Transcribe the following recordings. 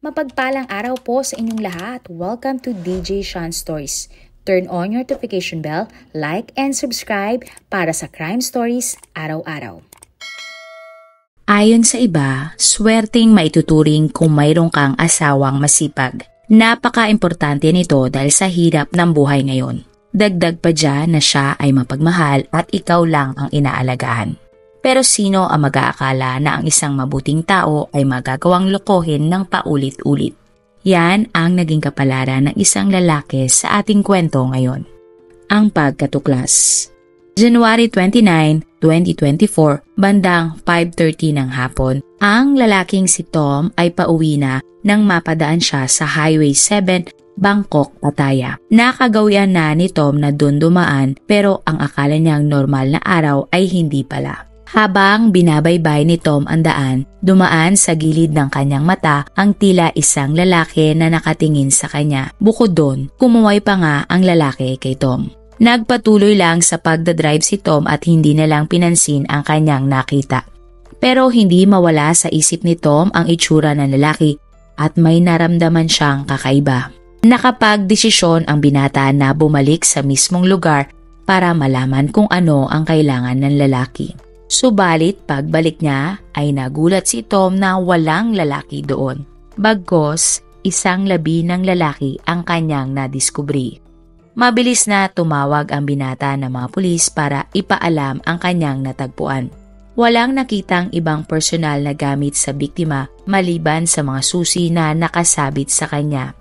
Mapagpalang araw po sa inyong lahat. Welcome to DJ Sean Stories. Turn on your notification bell, like and subscribe para sa crime stories araw-araw. Ayon sa iba, swerteng maituturing kung mayroong kang asawang masipag. Napaka-importante nito dahil sa hirap ng buhay ngayon. Dagdag pa dyan na siya ay mapagmahal at ikaw lang ang inaalagaan. Pero sino ang mag-aakala na ang isang mabuting tao ay magagawang lokohin ng paulit-ulit? Yan ang naging kapalaran ng isang lalaki sa ating kwento ngayon. Ang pagkatuklas. January 29, 2024, bandang 5:30 ng hapon, ang lalaking si Tom ay pauwi na nang mapadaan siya sa Highway 7, Bangkok, Pattaya. Nakagawian na ni Tom na doon dumaan pero ang akala niyang normal na araw ay hindi pala. Habang binabaybay ni Tom ang daan, dumaan sa gilid ng kanyang mata ang tila isang lalaki na nakatingin sa kanya. Bukod doon, kumuway pa nga ang lalaki kay Tom. Nagpatuloy lang sa pagdadrive si Tom at hindi na lang pinansin ang kanyang nakita. Pero hindi mawala sa isip ni Tom ang itsura ng lalaki at may naramdaman siyang kakaiba. Nakapagdesisyon ang binata na bumalik sa mismong lugar para malaman kung ano ang kailangan ng lalaki. Subalit pagbalik niya ay nagulat si Tom na walang lalaki doon. Bagkus, isang labi ng lalaki ang kanyang nadiskubri. Mabilis na tumawag ang binata ng mga pulis para ipaalam ang kanyang natagpuan. Walang nakitang ibang personal na gamit sa biktima maliban sa mga susi na nakasabit sa kanya.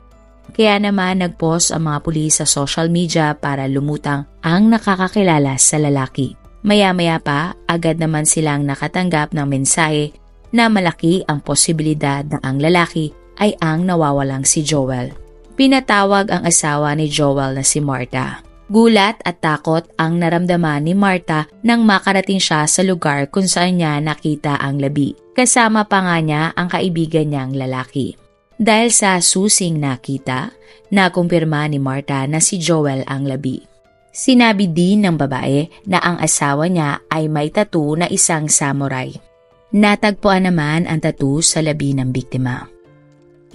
Kaya naman nagpost ang mga pulis sa social media para lumutang ang nakakakilala sa lalaki. Maya-maya pa, agad naman silang nakatanggap ng mensahe na malaki ang posibilidad na ang lalaki ay ang nawawalang si Joel. Pinatawag ang asawa ni Joel na si Martha. Gulat at takot ang naramdaman ni Martha nang makarating siya sa lugar kung saan niya nakita ang labi. Kasama pa nga niya ang kaibigan niyang lalaki. Dahil sa susing nakita, nakumpirma ni Martha na si Joel ang labi. Sinabi din ng babae na ang asawa niya ay may tattoo na isang samurai. Natagpuan naman ang tattoo sa labi ng biktima.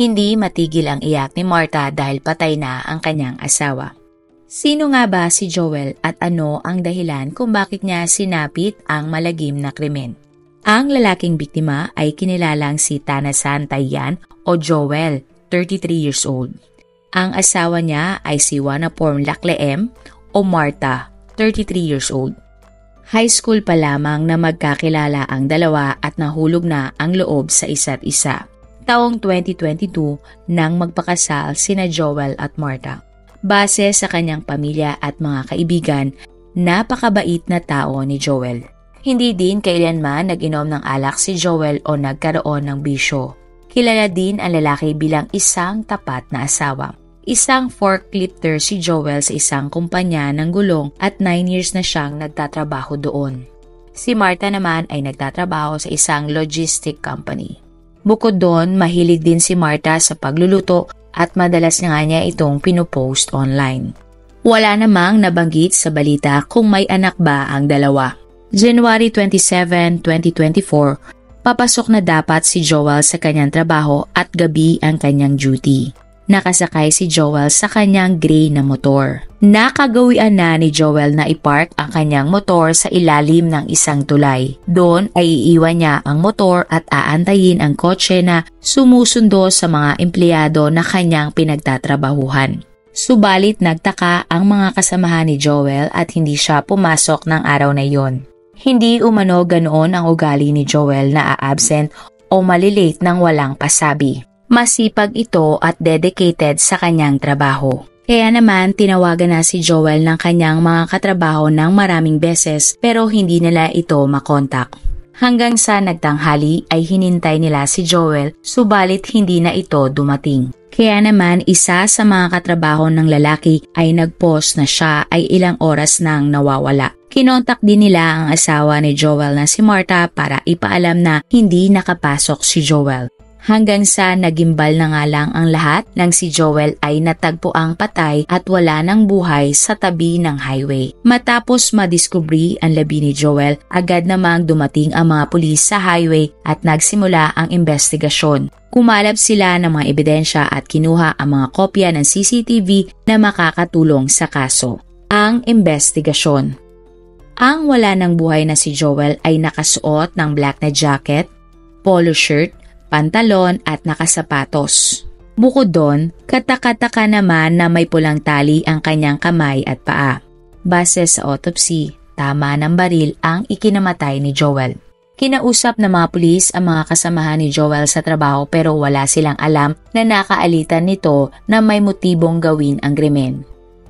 Hindi matigil ang iyak ni Martha dahil patay na ang kanyang asawa. Sino nga ba si Joel at ano ang dahilan kung bakit niya sinapit ang malagim na krimen? Ang lalaking biktima ay kinilalang si Tanasan Tayyan o Joel, 33 years old. Ang asawa niya ay si Wanaporn Lakleem o Martha, 33 years old. High school pa lamang na magkakilala ang dalawa at nahulog na ang loob sa isa't isa. Taong 2022 nang magpakasal sina Joel at Martha. Base sa kanyang pamilya at mga kaibigan, napakabait na tao ni Joel. Hindi din kailanman nag-inom ng alak si Joel o nagkaroon ng bisyo. Kilala din ang lalaki bilang isang tapat na asawa. Isang forklifter si Joel sa isang kumpanya ng gulong at 9 years na siyang nagtatrabaho doon. Si Martha naman ay nagtatrabaho sa isang logistic company. Bukod doon, mahilig din si Martha sa pagluluto at madalas nga niya itong pinupost online. Wala namang nabanggit sa balita kung may anak ba ang dalawa. January 27, 2024, papasok na dapat si Joel sa kanyang trabaho at gabi ang kanyang duty. Nakasakay si Joel sa kanyang gray na motor. Nakagawian na ni Joel na ipark ang kanyang motor sa ilalim ng isang tulay. Doon ay iiwan niya ang motor at aantayin ang kotse na sumusundo sa mga empleyado na kanyang pinagtatrabahuhan. Subalit nagtaka ang mga kasamahan ni Joel at hindi siya pumasok ng araw na iyon. Hindi umano ganoon ang ugali ni Joel na a-absent o malilate ng walang pasabi. Masipag ito at dedicated sa kanyang trabaho. Kaya naman tinawagan na si Joel ng kanyang mga katrabaho ng maraming beses pero hindi nila ito makontak. Hanggang sa nagtanghali ay hinintay nila si Joel subalit hindi na ito dumating. Kaya naman isa sa mga katrabaho ng lalaki ay nagpost na siya ay ilang oras nang nawawala. Kinontak din nila ang asawa ni Joel na si Martha para ipaalam na hindi nakapasok si Joel. hanggang sa nagimbal na nga lang ang lahat nang si Joel ay natagpuang patay at wala ng buhay sa tabi ng highway. Matapos madiskubri ang labi ni Joel, agad namang dumating ang mga pulis sa highway at nagsimula ang investigasyon. Kumalap sila ng mga ebidensya at kinuha ang mga kopya ng CCTV na makakatulong sa kaso. Ang investigasyon. Ang wala ng buhay na si Joel ay nakasuot ng black na jacket, polo shirt, pantalon at nakasapatos. Bukod doon, katakataka naman na may pulang tali ang kanyang kamay at paa. Base sa autopsy, tama ng baril ang ikinamatay ni Joel. Kinausap ng mga pulis ang mga kasamahan ni Joel sa trabaho pero wala silang alam na nakaalitan nito na may motibong gawin ang krimen.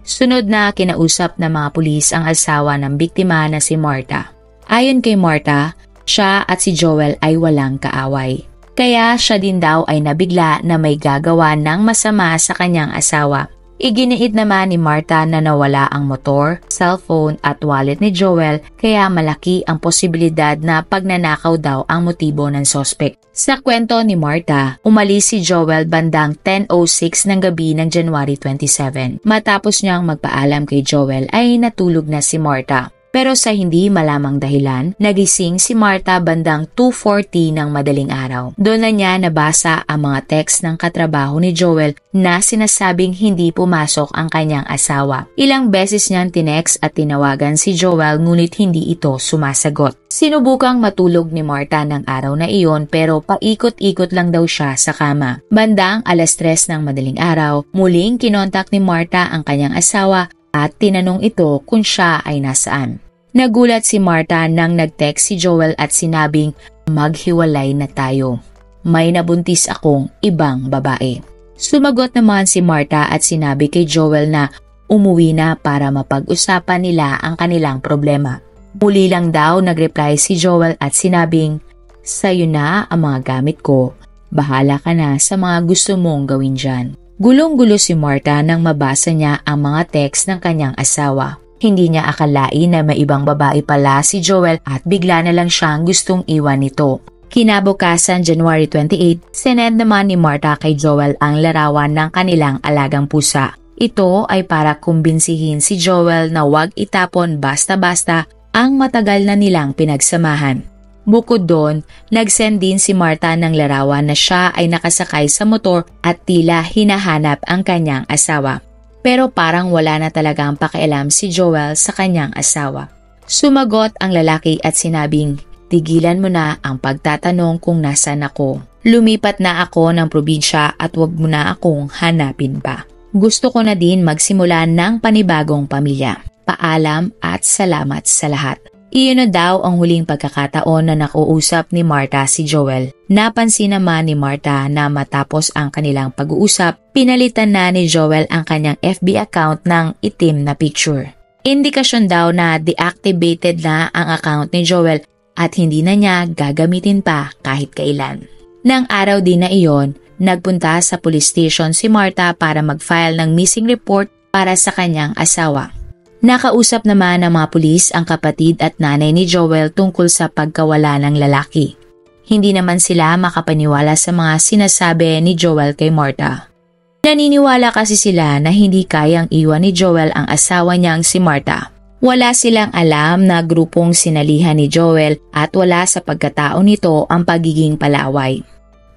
Sunod na kinausap ng mga pulis ang asawa ng biktima na si Martha. Ayon kay Martha, siya at si Joel ay walang kaaway. Kaya siya din daw ay nabigla na may gagawa ng masama sa kanyang asawa. Iginiit naman ni Martha na nawala ang motor, cellphone at wallet ni Joel kaya malaki ang posibilidad na pagnanakaw daw ang motibo ng sospek. Sa kwento ni Martha, umalis si Joel bandang 10:06 ng gabi ng January 27. Matapos niyang magpaalam kay Joel ay natulog na si Martha. Pero sa hindi malamang dahilan, nagising si Martha bandang 2:40 ng madaling araw. Doon na niya nabasa ang mga text ng katrabaho ni Joel na sinasabing hindi pumasok ang kanyang asawa. Ilang beses niyang tinext at tinawagan si Joel ngunit hindi ito sumasagot. Sinubukang matulog ni Martha ng araw na iyon pero paikot-ikot lang daw siya sa kama. Bandang 3:00 ng madaling araw, muling kinontak ni Martha ang kanyang asawa at tinanong ito kung siya ay nasaan. Nagulat si Martha nang nag-text si Joel at sinabing, "Maghiwalay na tayo. May nabuntis akong ibang babae." Sumagot naman si Martha at sinabi kay Joel na umuwi na para mapag-usapan nila ang kanilang problema. Muli lang daw nag-reply si Joel at sinabing, "Sa'yo na ang mga gamit ko. Bahala ka na sa mga gusto mong gawin dyan." Gulong-gulo si Martha nang mabasa niya ang mga text ng kanyang asawa. Hindi niya akalain na may ibang babae pala si Joel at bigla na lang siyang gustong iwan nito. Kinabukasan January 28, sinend naman ni Martha kay Joel ang larawan ng kanilang alagang pusa. Ito ay para kumbinsihin si Joel na huwag itapon basta-basta ang matagal na nilang pinagsamahan. Bukod doon, nag-send din si Martha ng larawan na siya ay nakasakay sa motor at tila hinahanap ang kanyang asawa. Pero parang wala na talagang pakialam si Joel sa kanyang asawa. Sumagot ang lalaki at sinabing, "Tigilan mo na ang pagtatanong kung nasan ako. Lumipat na ako ng probinsya at wag mo na akong hanapin pa. Gusto ko na din magsimula ng panibagong pamilya. Paalam at salamat sa lahat." Iyon na daw ang huling pagkakataon na nakuusap ni Martha si Joel. Napansin naman ni Martha na matapos ang kanilang pag-uusap, pinalitan na ni Joel ang kanyang FB account ng itim na picture. Indikasyon daw na deactivated na ang account ni Joel at hindi na niya gagamitin pa kahit kailan. Nang araw din na iyon, nagpunta sa police station si Martha para mag-file ng missing report para sa kanyang asawa. Nakausap naman ng mga pulis ang kapatid at nanay ni Joel tungkol sa pagkawala ng lalaki. Hindi naman sila makapaniwala sa mga sinasabi ni Joel kay Martha. Naniniwala kasi sila na hindi kayang iwan ni Joel ang asawa niyang si Martha. Wala silang alam na grupong sinalihan ni Joel at wala sa pagkatao nito ang pagiging palaway.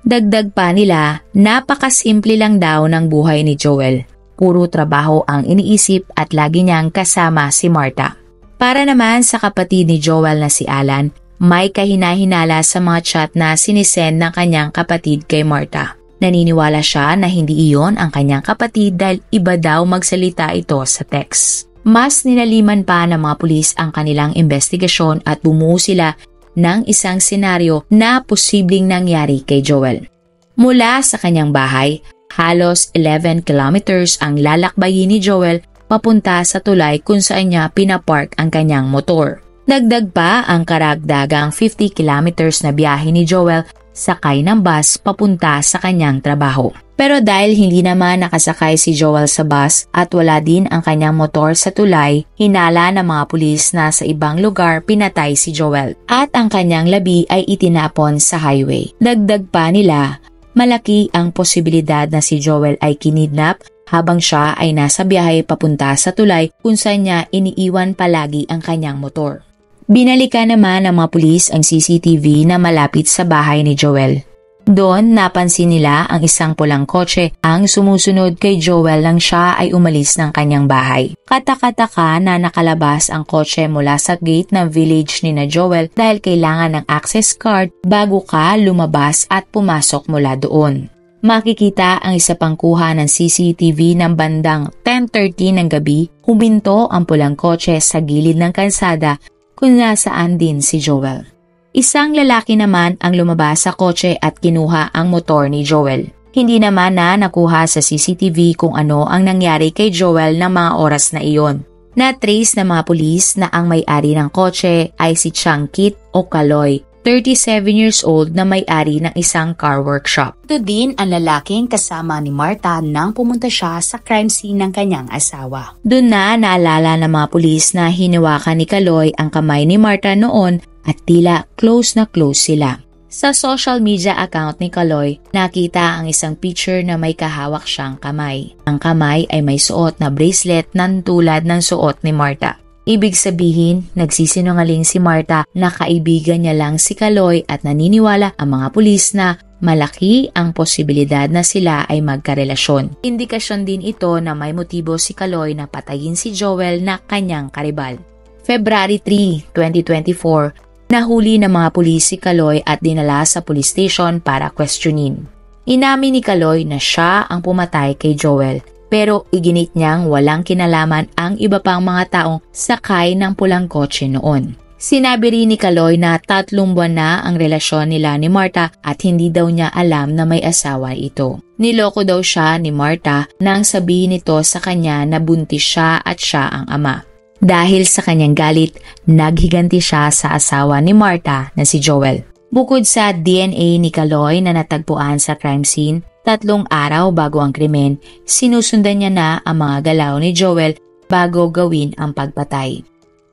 Dagdag pa nila, napakasimple lang daw ng buhay ni Joel. Puro trabaho ang iniisip at lagi niyang kasama si Martha. Para naman sa kapatid ni Joel na si Alan, may kahina-hinala sa mga chat na sinisend ng kanyang kapatid kay Martha. Naniniwala siya na hindi iyon ang kanyang kapatid dahil iba daw magsalita ito sa text. Mas nilaliman pa ng mga pulis ang kanilang investigasyon at bumuo sila ng isang senaryo na posibleng nangyari kay Joel. Mula sa kanyang bahay, halos 11 kilometers ang lalakbayin ni Joel papunta sa tulay kung saan niya pinapark ang kanyang motor. Dagdag pa ang karagdagang 50 kilometers na biyahe ni Joel sakay ng bus papunta sa kanyang trabaho. Pero dahil hindi naman nakasakay si Joel sa bus at wala din ang kanyang motor sa tulay, hinala ng mga pulis na sa ibang lugar pinatay si Joel at ang kanyang labi ay itinapon sa highway. Dagdag pa nila, malaki ang posibilidad na si Joel ay kinidnap habang siya ay nasa biyahe papunta sa tulay kung saan niya iniiwan palagi ang kanyang motor. Binalikan naman ng mga pulis ang CCTV na malapit sa bahay ni Joel. Doon napansin nila ang isang pulang kotse ang sumusunod kay Joel nang siya ay umalis ng kanyang bahay. Kataka-taka na nakalabas ang kotse mula sa gate ng village ni na Joel dahil kailangan ng access card bago ka lumabas at pumasok mula doon. Makikita ang isa pang kuha ng CCTV ng bandang 10:30 ng gabi, huminto ang pulang kotse sa gilid ng kalsada kung nasaan din si Joel. Isang lalaki naman ang lumabas sa kotse at kinuha ang motor ni Joel. Hindi naman na nakuha sa CCTV kung ano ang nangyari kay Joel ng mga oras na iyon. Na-trace ng mga pulis na ang may-ari ng kotse ay si Chang Kit o Kaloy, 37 years old na may-ari ng isang car workshop. Ito din ang lalaking kasama ni Marta nang pumunta siya sa crime scene ng kanyang asawa. Doon na naalala ng mga pulis na hiniwakan ni Kaloy ang kamay ni Marta noon at tila close na close sila. Sa social media account ni Kaloy, nakita ang isang picture na may kahawak siyang kamay. Ang kamay ay may suot na bracelet ng tulad ng suot ni Marta. Ibig sabihin, nagsisinungaling si Marta na kaibigan niya lang si Kaloy at naniniwala ang mga pulis na malaki ang posibilidad na sila ay magkarelasyon. Indikasyon din ito na may motibo si Kaloy na patayin si Joel na kanyang karibal. February 3, 2024, nahuli ng mga pulis si Kaloy at dinala sa police station para questionin. Inamin ni Kaloy na siya ang pumatay kay Joel, pero iginit niyang walang kinalaman ang iba pang mga taong sakay ng pulang kotse noon. Sinabi rin ni Kaloy na 3 buwan na ang relasyon nila ni Marta at hindi daw niya alam na may asawa ito. Niloko daw siya ni Marta nang sabihin nito sa kanya na buntis siya at siya ang ama. Dahil sa kanyang galit, naghiganti siya sa asawa ni Marta na si Joel. Bukod sa DNA ni Kaloy na natagpuan sa crime scene, 3 araw bago ang krimen, sinusundan niya na ang mga galaw ni Joel bago gawin ang pagpatay.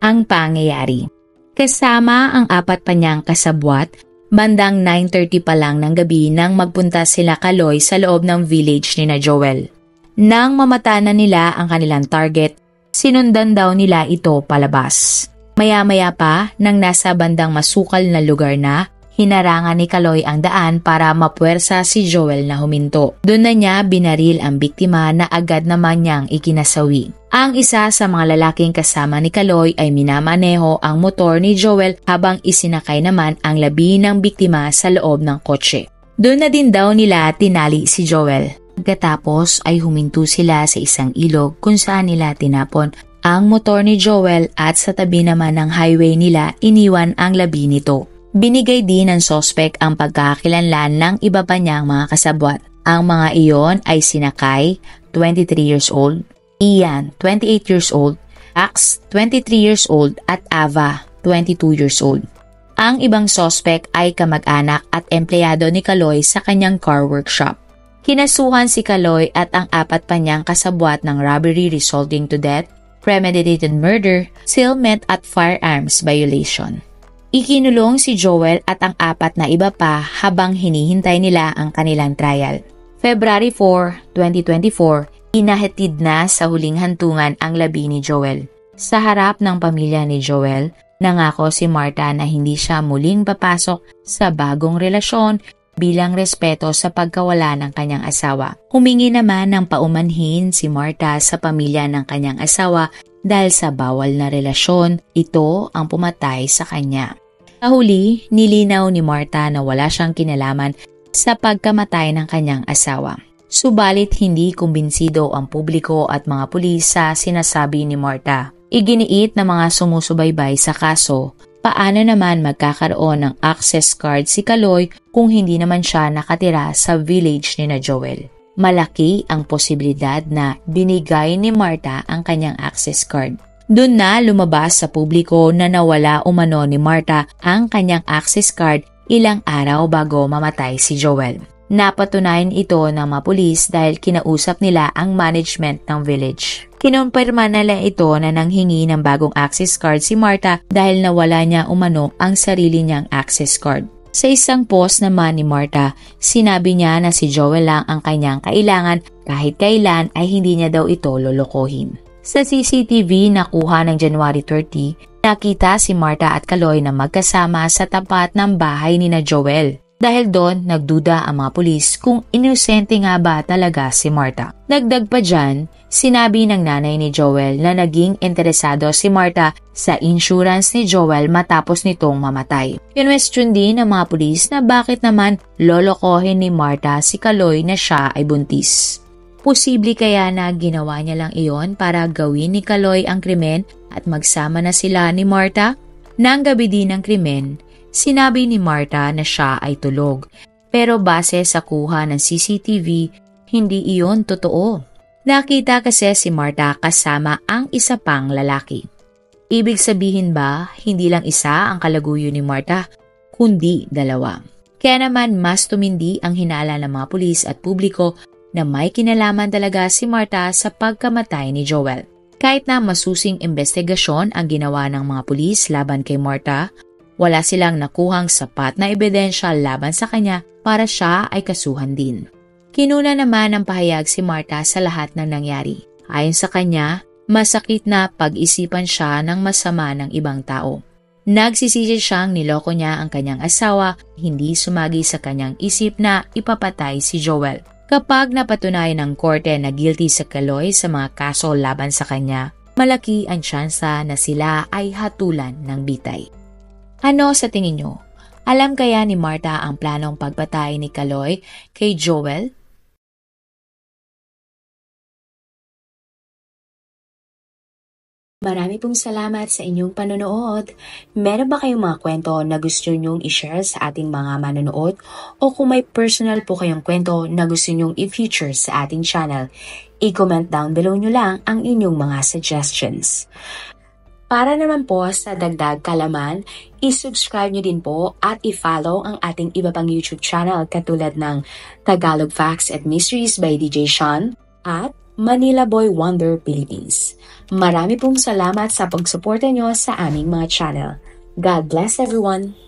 Ang pangyayari. Kasama ang 4 pa niyang kasabwat, bandang 9:30 pa lang ng gabi nang magpunta sila Kaloy sa loob ng village ni na Joel. Nang mamata na nila ang kanilang target, sinundan daw nila ito palabas. Maya-maya pa, nang nasa bandang masukal na lugar na, hinarangan ni Kaloy ang daan para mapuwersa si Joel na huminto. Doon na niya binaril ang biktima na agad naman niyang ikinasawi. Ang isa sa mga lalaking kasama ni Kaloy ay minamaneho ang motor ni Joel habang isinakay naman ang labi ng biktima sa loob ng kotse. Doon na din daw nila tinali si Joel. Pagkatapos ay huminto sila sa isang ilog kung saan nila tinapon ang motor ni Joel at sa tabi naman ng highway nila iniwan ang labi nito. Binigay din ng sospek ang pagkakakilanlan ng iba pa niyang mga kasabwat. Ang mga iyon ay sinakay, 23 years old, Ian, 28 years old, Ax, 23 years old at Ava, 22 years old. Ang ibang sospek ay kamag-anak at empleyado ni Kaloy sa kanyang car workshop. Kinasuhan si Kaloy at ang 4 pa niyang kasabwat ng robbery resulting to death, premeditated murder, concealment at firearms violation. Ikinulong si Joel at ang 4 na iba pa habang hinihintay nila ang kanilang trial. February 4, 2024, inahatid na sa huling hantungan ang labi ni Joel. Sa harap ng pamilya ni Joel, nangako si Marta na hindi siya muling papasok sa bagong relasyon bilang respeto sa pagkawala ng kanyang asawa. Humingi naman ng paumanhin si Marta sa pamilya ng kanyang asawa dahil sa bawal na relasyon, ito ang pumatay sa kanya. Sa huli, nilinaw ni Marta na wala siyang kinalaman sa pagkamatay ng kanyang asawa. Subalit hindi kumbinsido ang publiko at mga pulis sa sinasabi ni Marta. Iginiit ng mga sumusubaybay sa kaso, paano naman magkakaroon ng access card si Kaloy kung hindi naman siya nakatira sa village ni na Joel? Malaki ang posibilidad na binigay ni Marta ang kanyang access card. Doon na lumabas sa publiko na nawala umano ni Marta ang kanyang access card ilang araw bago mamatay si Joel. Napatunayan ito ng mga pulis dahil kinausap nila ang management ng village. Kinumpirma nila ito na nanghingi ng bagong access card si Marta dahil nawala niya umano ang sarili niyang access card. Sa isang post naman ni Marta, sinabi niya na si Joel lang ang kanyang kailangan kahit kailan ay hindi niya daw ito lolokohin. Sa CCTV na kuha ng January 30, nakita si Marta at Kaloy na magkasama sa tapat ng bahay ni na Joel. Dahil doon, nagduda ang mga pulis kung inosente nga ba talaga si Marta. Dagdag pa dyan, sinabi ng nanay ni Joel na naging interesado si Marta sa insurance ni Joel matapos nitong mamatay. Kinwestiyon din ng mga pulis na bakit naman lolokohin ni Marta si Kaloy na siya ay buntis. Posible kaya na ginawa niya lang iyon para gawin ni Kaloy ang krimen at magsama na sila ni Marta? Nang gabi din ng krimen, sinabi ni Marta na siya ay tulog. Pero base sa kuha ng CCTV, hindi iyon totoo. Nakita kasi si Marta kasama ang isa pang lalaki. Ibig sabihin ba, hindi lang isa ang kalaguyo ni Marta, kundi dalawa. Kaya naman mas tumindi ang hinala ng mga pulis at publiko na may kinalaman talaga si Marta sa pagkamatay ni Joel. Kahit na masusing investigasyon ang ginawa ng mga pulis laban kay Marta, wala silang nakuhang sapat na ebidensya laban sa kanya para siya ay kasuhan din. Kinuna naman ng pahayag si Marta sa lahat ng nangyari. Ayon sa kanya, masakit na pag-isipan siya ng masama ng ibang tao. Nagsisisi siyang niloko niya ang kanyang asawa, hindi sumagi sa kanyang isip na ipapatay si Joel. Kapag napatunayan ng korte na guilty sa Kaloy sa mga kaso laban sa kanya, malaki ang tsansa na sila ay hatulan ng bitay. Ano sa tingin nyo? Alam kaya ni Marta ang planong pagpatay ni Kaloy kay Joel? Marami pong salamat sa inyong panonood. Meron ba kayong mga kwento na gusto nyong i-share sa ating mga manonood? O kung may personal po kayong kwento na gusto nyong i-feature sa ating channel, i-comment down below nyo lang ang inyong mga suggestions. Para naman po sa dagdag kalaman, i-subscribe nyo din po at i-follow ang ating iba pang YouTube channel katulad ng Tagalog Facts and Mysteries by DJ Sean at Manila Boy Wonder Philippines. Marami pong salamat sa pagsuporta nyo sa aming mga channel. God bless everyone!